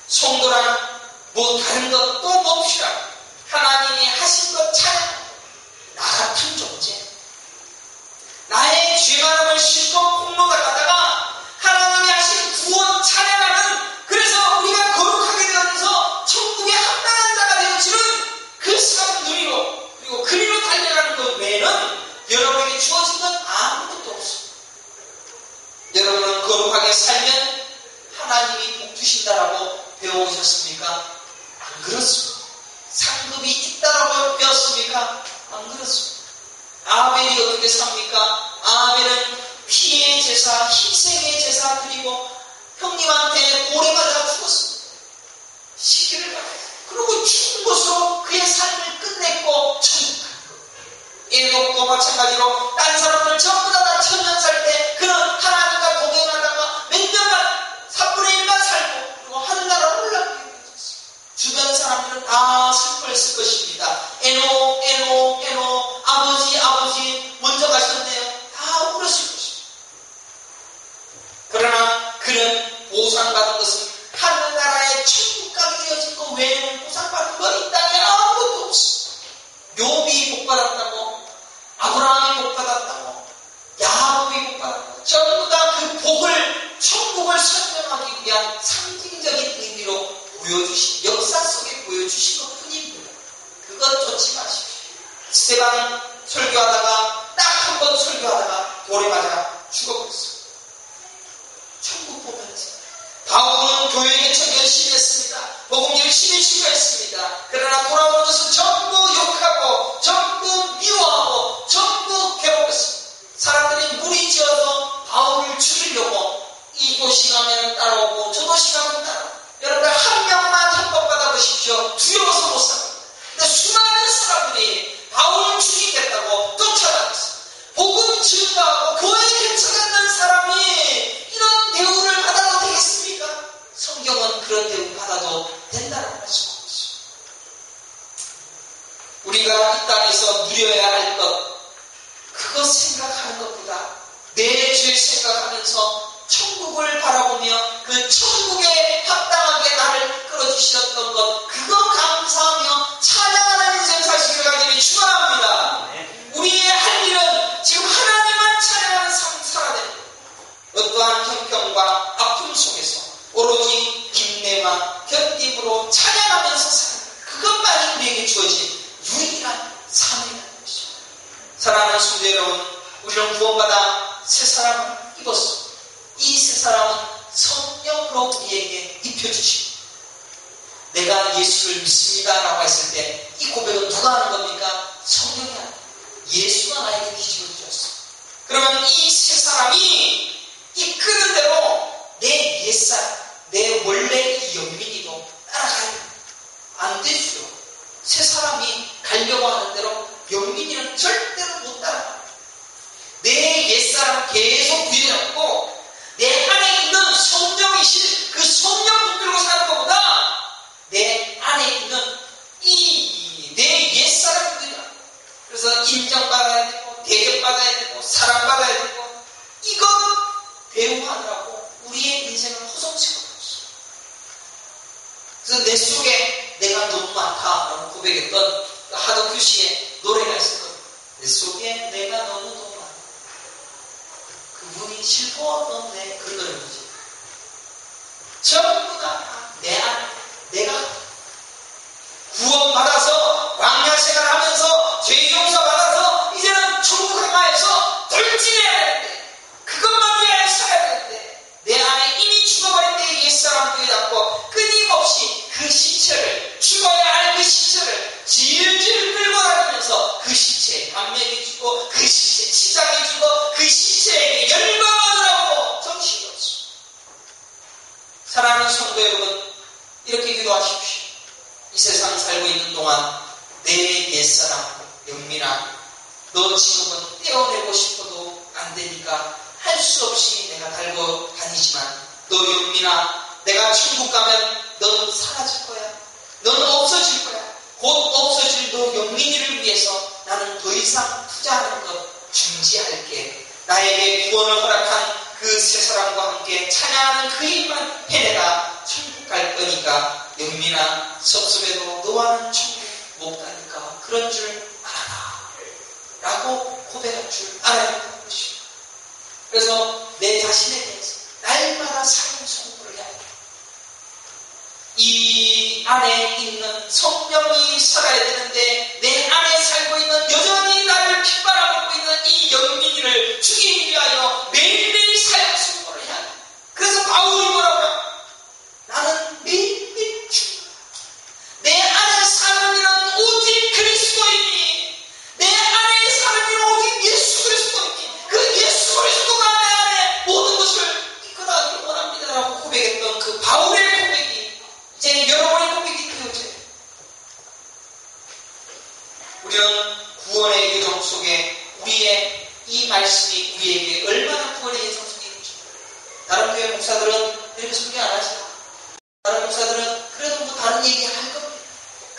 성도란 뭐 다른 것 또 뭐 필요합니다. 하나님이 하신 것 찬양. 나 같은 존재. 나의 죄 많음을 실컷 폭로가 가다가 하나님이 하신 구원 찬양하는 그래서 우리가 거룩하게 되어서 천국에 합당한 자가 되어지는 그 삶 누리로 그리고 그리로 달려가는 것 외에는 여러분에게 주어진 건 아무것도 없습니다. 여러분은 거룩하게 살면 하나님이 복 주신다라고 배워오셨습니까? 안 그렇습니다. 상급이 있다라고 배웠습니까? 안 그렇습니다. 아벨이 어떻게 삽니까? 아벨은 피의 제사, 희생의 제사 드리고 형님한테 고래 맞아 죽었습니다. 시기를 받아요. 그리고 죽은 것으로 그의 삶을 끝냈고 천국 간 거예요. 에녹도 마찬가지로 딴 사람들 전부 다 천년 살 때 그는 하나님과 동행하다가 몇 년간 3분의 1만 살고 그리고 하늘나라 올라가게 되었습니다. 주변 사람들은 다 슬퍼했을 것입니다. 에녹 아버지 먼저 가셨네요. 다 울었을 것입니다. 그러나 그는 보상받은 것은 하늘나라의 천국 가게 되어진 것 외에는 보상받은 것 이 땅에 아무것도 없습니다. 욥이 복받았다고 아브라함이 복받았다고 야곱이 복받았다고 전부 다 그 복을 천국을 설명하기 위한 상징적인 의미로 보여주신 역사 속에 보여주신 것 뿐입니다. 그것 쫓지 마십시오. 스데반은 설교하다가 딱 한 번 설교하다가 돌에 맞아 죽어버렸습니다. 천국 보면서 바울은 교회 개척 열심히 했습니다. 복음 열심히 증거했습니다. 그러나 돌아오는 것은 전부 욕하고 전부 미워하고 전부 괴롭혔습니다. 사람들이 무리지어서 바울을 죽이려고 이곳 시간에는 따라오고 저도 시간은 따라오고 여러분들 한 명만 협박받아 보십시오. 두려워서 못 살아요. 근데 수많은 사람들이 바울을 죽이겠다고 쫓아다녔어요. 것보다 내 죄 생각하면서 천국을 바라보며 그 천국에 합당하게 나를 끌어주셨던 것, 그거 감사하며 찬양하는 인생 사시기를 간절히 축원합니다. 우리의 할 일은 지금 하나님만 찬양하는 삶 살아야 됩니다. 어떠한 형편과 아픔 속에서 오로지 인내와 견딤으로 찬양하면서 사는 그것만이 우리에게 주어진 유일한 삶이라는 것입니다. 사랑하는 성도 여러분, 우리는 구원받아 새 사람을 입었습니다. 이 새 사람은 성령으로 우리에게 입혀주시고, 내가 예수를 믿습니다 라고 했을 때 이 고백은 누가 하는 겁니까? 성령이 아니에요. 예수가 나에게 뒤집어 주셨어. 그러면 이 새 사람이 이끄는 대로 내 옛사람, 내 원래 영민이도 따라가야 됩니다. 안 되죠. 새 사람이 가려고 하는 대로 영민이는 절대로 못 따라가요. 내 옛사람 계속 부여잡고 내 안에 있는 성령이신 그 성령 붙들고 사는 것보다 내 안에 있는 내 옛사람들이야. 그래서 인정받아야 되고 대접받아야 되고 사랑받아야 되고 이것 배우하느라고 우리의 인생을 허송시키고 있어요. 그래서 내 속에 내가 너무 많다라고 고백했던 하덕규 씨의 노래가 있을 겁니다. 내 속에 내가 너무 많다. 그분이 슬퍼했던 그런 노래지. 전부 다 내 안에 내가 구원받아서 광야 생활하면서 죄 용서받아서 이제는 천국 강가에서 돌진해야 되는데 그것만 위하여 살아야 되는데 내 안에 이미 죽어버린 내 옛사람 부여잡고 끊임없이 그 시체를 죽어야 할 그 시체를 질질 끌고 다니면서 그 시체에 감명이 주고 그 시체에 치장이 주고 그 시체에게 열광하느라고 정신이 없어. 사랑하는 성도 여러분, 이렇게 기도하십시오. 이 세상 살고 있는 동안 내 옛사람 영민아, 너 지금은 떼어내고 싶어도 안 되니까 할 수 없이 내가 달고 다니지만 너 영민아, 내가 천국 가면 넌 사라질 거야. 넌 없어질 거야. 곧 없어질 너 영민이를 위해서 나는 더 이상 투자하는 것 중지할게. 나에게 구원을 허락한 그 세 사람과 함께 찬양하는 그 일만 해내라. 천국 갈 거니까 영민아, 섭섭해도 너와는 천국 못 가니까 그런 줄 알아라 라고 고백할 줄 알아야 한다는 것입니다. 그래서 내 자신에 대해서 날마다 삶의 선고를 해야 합니다. 이 안에 있는 성령이 살아야 되는데 내 안에 살고 있는 여전히 나를 핍박하고 있는 이 영민이를 죽이기 위하여 매일매일 삶의 선고를 해야 합니다. 그래서 바울이 뭐라고 해요? 나는 매일매일 죽는다. 내 안에 사는 이는 오직 그리스도이니 내 안에 사는 이는 오직 예수 그리스도이니 그 예수 그리스도가 내 안에 모든 것을 이끌어가기를 원합니다 라고 고백했던 그 바울의 고백이 이제 여러분의 고백이 되어져요. 우리는 구원의 예정 속에 우리의 이 말씀이 우리에게 얼마나 구원의 예정 속에 있는지. 다른 교회 목사들은 이렇게 소개 안 하죠. 다른 목사들은 그래도 뭐 다른 얘기 할 겁니다.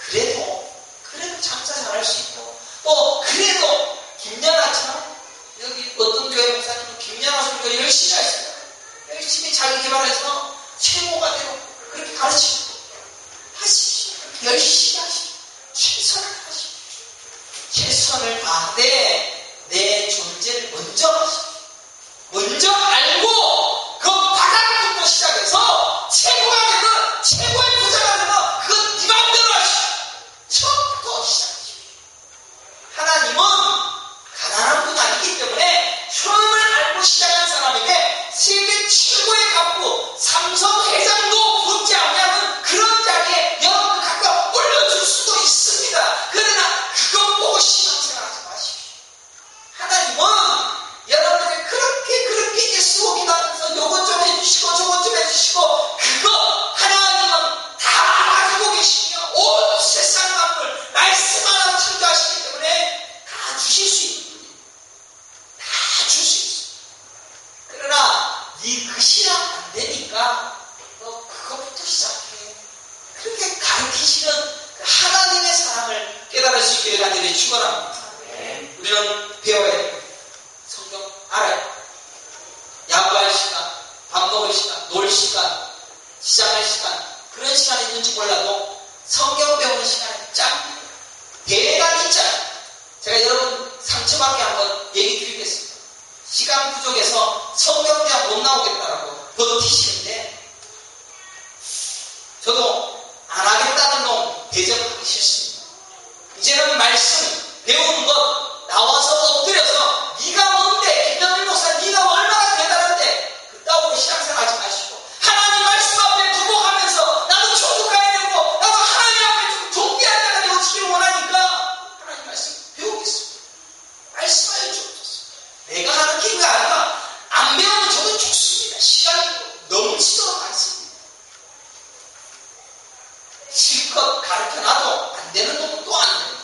그래도 장사 잘할 수 있고 또 그래도 김연아처럼 여기 어떤 교회 목사님은 김연아 소리가 열심히 하시잖아요. 열심히 자기 개발해서 최고가 되고 그렇게 가르치고 하십시오. 열심히 하십시오. 최선을 하십시오. 최선을 다하되 내 존재를 먼저 하십시오. 먼저 알고 그 바닥부터 시작해서 최고가 되든 최고의 부자가 되든 그건 네 마음대로 하십시오. 처음부터 시작하십시오. 하나님은 가난한 분 아니기 때문에 처음을 알고 시작한 사람에게 세계 최고의 갑부 삼성 회장도 붙지 않냐면 그런 자리에 여러분 갖다 올려줄 수도 있습니다. 그러나 그것 보고 신앙생활하지 마십시오. 하나님은 여러분에게 그렇게 예수 기도하면서 요것 좀 해주시고 저것 좀 해주시고 그거 하나님은 다 가지고 계시며 온 세상 만물 말씀 하나 창조하시기 때문에 다 주실 수 있는 분이에요. 다 줄 수 있어요. 그러나 그 신앙 안 되니까 너 그것부터 시작해. 그렇게 가르치시는 그 하나님의 사랑을 깨달을 수 있기를 간절히 축원합니다. 우리는 배워야 돼요. 성경 알아야 올 시간, 시작할 시간, 그런 시간이 있는지 몰라도 성경 배우는 시간이 짱 대단히 짧아요. 제가 여러분 상처받게 한번 얘기 드리겠습니다. 시간 부족해서 성경 대학 못 나오겠다라고 버티시는데 저도 안 하겠다는 놈 대접하기 싫습니다. 이제는 말씀 배우는 것 나와서 엎드려서 네가 뭔데 김정일 목사 네가 얼마나 대단한데 그따위로 신앙생활 하지 마시고 하나님 말씀 앞에 두고가면서 나도 천국 가야 되고 나도 하나님 앞에 좀 존귀한 자가 되어지기를 원하니까 하나님 말씀 배우겠습니다. 말씀하여 주옵소서. 내가 하는 게 아니라 안 배우면 저도 죽습니다. 시간이 넘치도록 많습니다. 실컷 가르쳐놔도 안 되는 놈은 또 안 됩니다.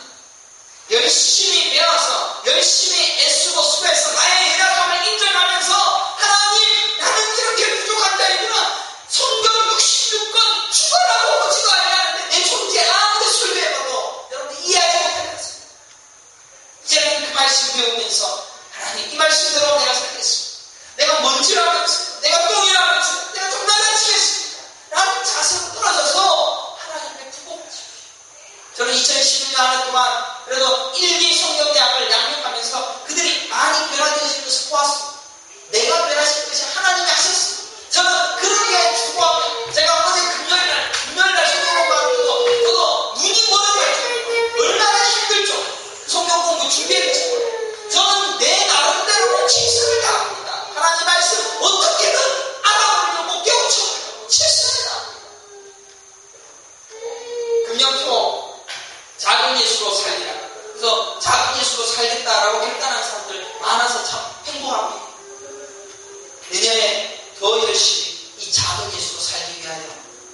열심히 배워서 열심히 애쓰고 수고해서 나의 연약함을 인정하면서 하나님 나는 이렇게 부족한 자이구나 성경 66권 죽어라고 오지도 않았는데 내 존재 아무리 설교해봐도 여러분들 이해하지 못하겠습니다. 이제는 그 말씀 배우면서 하나님 이 말씀대로 내가 살겠습니다. 내가 먼지라면서 내가 똥이라면서 내가 좀 나가지겠습니다. 라는 자세로 떨어져서 하나님의 부복하십시오. 저는 2011년 한 해 동안 그래도 일기 성경대학을 양육하면서 그들이 많이 변화되어지면서 보았습니다. 내가 변화시킨 것이 하나님이 하셨습니다. 저는 그렇게 추구하며 제가 어제 금요일날 성경 공부하면서 저도 눈이 멀어져 얼마나 힘들죠. 성경 공부 준비했죠. 저는 내 나름대로 최선을 다합니다. 하나님 말씀 어떻게든 알아보려고 깨우쳐보려고 최선을 다합니다. 금년토 작은 예수로 살리라. 그래서 작은 예수로 살겠다라고 결단한 사람들 많아서 참 행복합니다. 내년에 더 열심히 이 작은 예수로 살기 위하여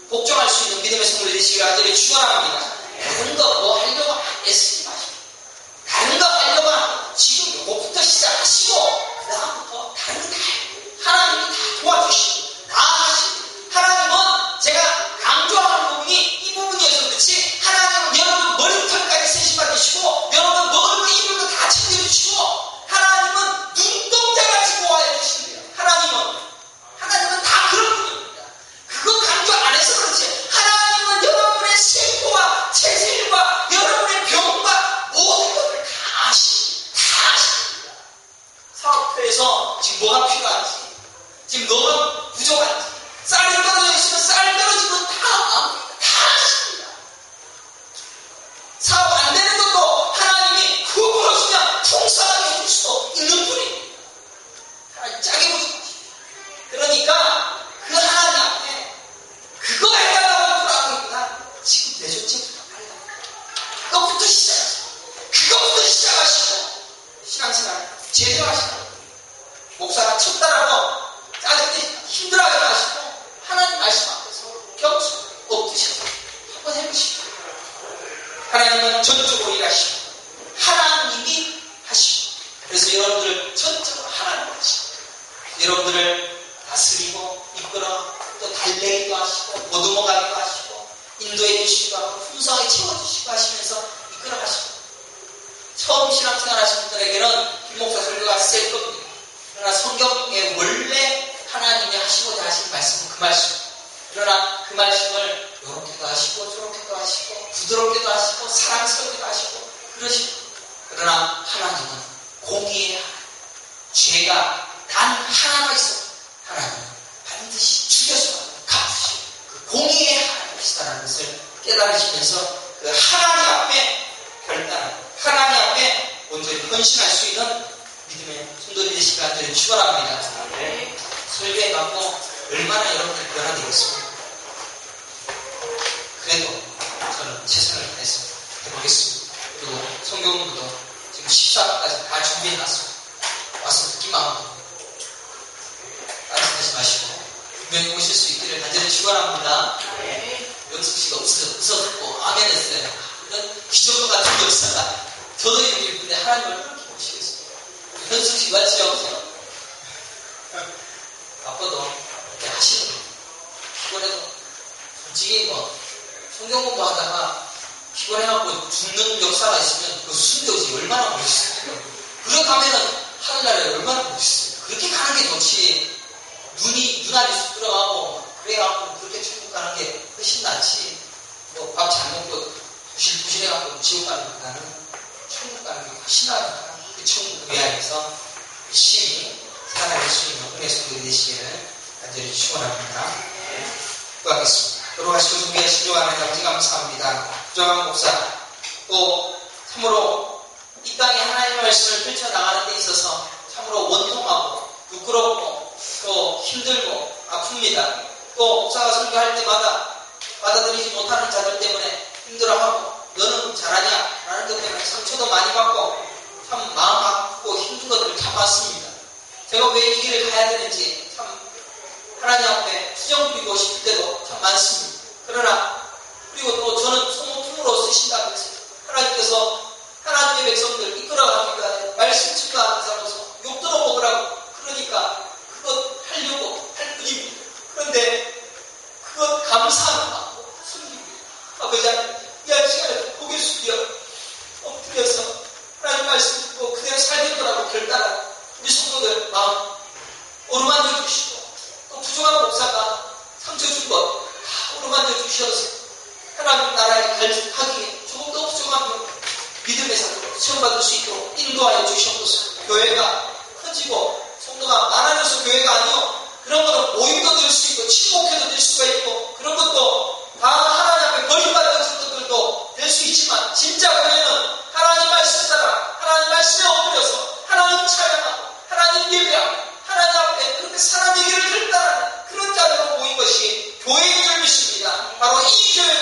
복종할 수 있는 믿음의 성도를 되시기를 간절히 축원합니다. 다른 거 뭐 하려고 애쓰지 마시고 다른 거 하려고 지금 요거부터 시작하시고 그 다음부터 다른 거 다 해요. 하나님이 다 도와주시고 다 하시고 하나님은 제가 강조하는 부분이 이 부분이어서 그렇지 하나님은 여러분 머리털까지 세심받으시고 여러분 먹을 거 입을 거 다 챙겨주시고 하나님은 눈동자같이 보호해 주십니다. 하나님은 다 그런 분입니다. 그거 강조 안 해서 그렇지 하나님은 여러분의 세포와 체질과 여러분의 병과 모든 것을 다 아십니다. 사업터에서 지금 뭐가 필요한지 지금 너가 부족한지 쌀이 떨어져 있으면 쌀 떨어지면 다 아십니다. 사업 안 되는 것도 하나님이 그거 보여주면 풍성하게 해줄 수도 있는 분입니다. 하나님 짜게 보지 마십시오. 그러니까 그 하나님 앞에 그거 해달라고 하니까 지금 내 존재부터 달라. 그것부터 시작하시고 그것부터 시작하시고 신앙생활 제대로 하시고 목사가 쳤다라고 짜증내 힘들어하지 마시고 하나님 말씀 앞에서 격수 엎드셔서 한번 해보시고 하나님은 전적으로 일하시고 하나님이 하시고 그래서 여러분들을 전적으로 하나님 하시고 여러분들을 다스리고 이끌어 또 달래기도 하시고 못 넘어가기도 하시고 인도해 주시기도 하고 풍성하게 채워주시고 하시면서 이끌어 가시고 처음 신앙생활 하신 분들에게는 김목사 설교가 셀 겁니다. 그러나 성경에 원래 하나님이 하시고자 하신 말씀은 그 말씀. 그러나 그 말씀을 이렇게도 하시고 저렇게도 하시고 부드럽게도 하시고 사랑스럽게도 하시고 그러시고 그러나 하나님은 공의의 하나님. 죄가 단 하나가 있어 하나님은 반드시 죽여서 갚으시고 그 공의의 하나님이시다라는 것을 깨달으시면서 그 하나님 앞에 결단하고 하나님 앞에 온전히 헌신할 수 있는 믿음의 성도들이 되시기를 간절히 축원합니다. 설교에 맞고 얼마나 여러분들 변화되겠습니까? 그래도 저는 최선을 다해서 해보겠습니다. 그리고 성경 공부도 지금 14까지 다 준비해놨습니다. 와서 듣기만 하고 안심하지 마시고 분명히 오실 수 있기를 간절히 축원합니다. 연숙 씨가 웃어듣고 아멘 했어요. 이런 기적과 같은 역사가 저도 이렇게 있는데 하나님을 그렇게 보시겠어요. 연숙 씨 맞지 않으세요? 바빠도 이렇게 하시는 거예요. 피곤해도 솔직히 뭐 성경 공부하다가 피곤해갖고 죽는 역사가 있으면 그 순교지 얼마나 멋있어요. 그렇게 하면은 하늘나라에 얼마나 멋있어요. 그렇게 가는 게 좋지 눈 안에 쑥 들어가고 그래갖고 그렇게 천국 가는 게 훨씬 낫지. 뭐 밥 잘 먹고 부실부실해갖고 지옥 가는 것보다는 천국 가는 게 훨씬 나으니까 그 천국 외안에서 열심히 살아낼 수 있는 은혜 성도들이 되시기를 간절히 축원합니다. 기도하겠습니다. 돌아가시고 준비하신 주 하나님 아버지 감사합니다. 부정한 목사 또 참으로 이 땅에 하나님의 말씀을 펼쳐나가는 데 있어서 참으로 원통하고 부끄럽고 또 힘들고 아픕니다. 또 목사가 설교할 때마다 받아들이지 못하는 자들 때문에 힘들어하고 너는 잘하냐 라는 것 때문에 상처도 많이 받고 참 마음 아프고 힘든 것들 참 많습니다. 제가 왜 이 길을 가야 되는지 참 하나님 앞에 투정 부리고 싶을 때도 참 많습니다. 그러나 그리고 또 저는 소모품으로 쓰신다고 했어요. 하나님께서 하나님의 백성들 이끌어가기 위해 말씀 증거하는 사람으로서 욕 들어보더라고. 그러니까 그것 하려고 할 뿐입니다. 그런데 그것 감사하는 마음 숨깁니다. 아버지 하나님 이 한 시간에 고개 숙여 엎드려서 하나님 말씀 듣고 그대로 살겠더라고 결단한 우리 성도들 마음 어루만져 주시고 또 부족한 목사가 상처 준 것 다 어루만져 주셔서 하나님 나라에 가기에 조금 더 부족한 믿음의 사도로 체험받을 수 있도록 인도하여 주시옵소서. 교회가 커지고 성도가 많아져서 교회가 아니요 그런 거는 모임도 될 수 있고 친목회도 될 수가 있고 그런 것도 다 하나님 앞에 버림받은 것들도 될 수 있지만 진짜 교회는 하나님 말씀 따라 하나님 말씀에 엎드려서 하나님 찬양하고 하나님 예배하고 하나님 앞에 그렇게 사람 얘기를 들다라는 그런 자들로 모인 것이 교회인 줄 믿습니다. 바로 이 교회가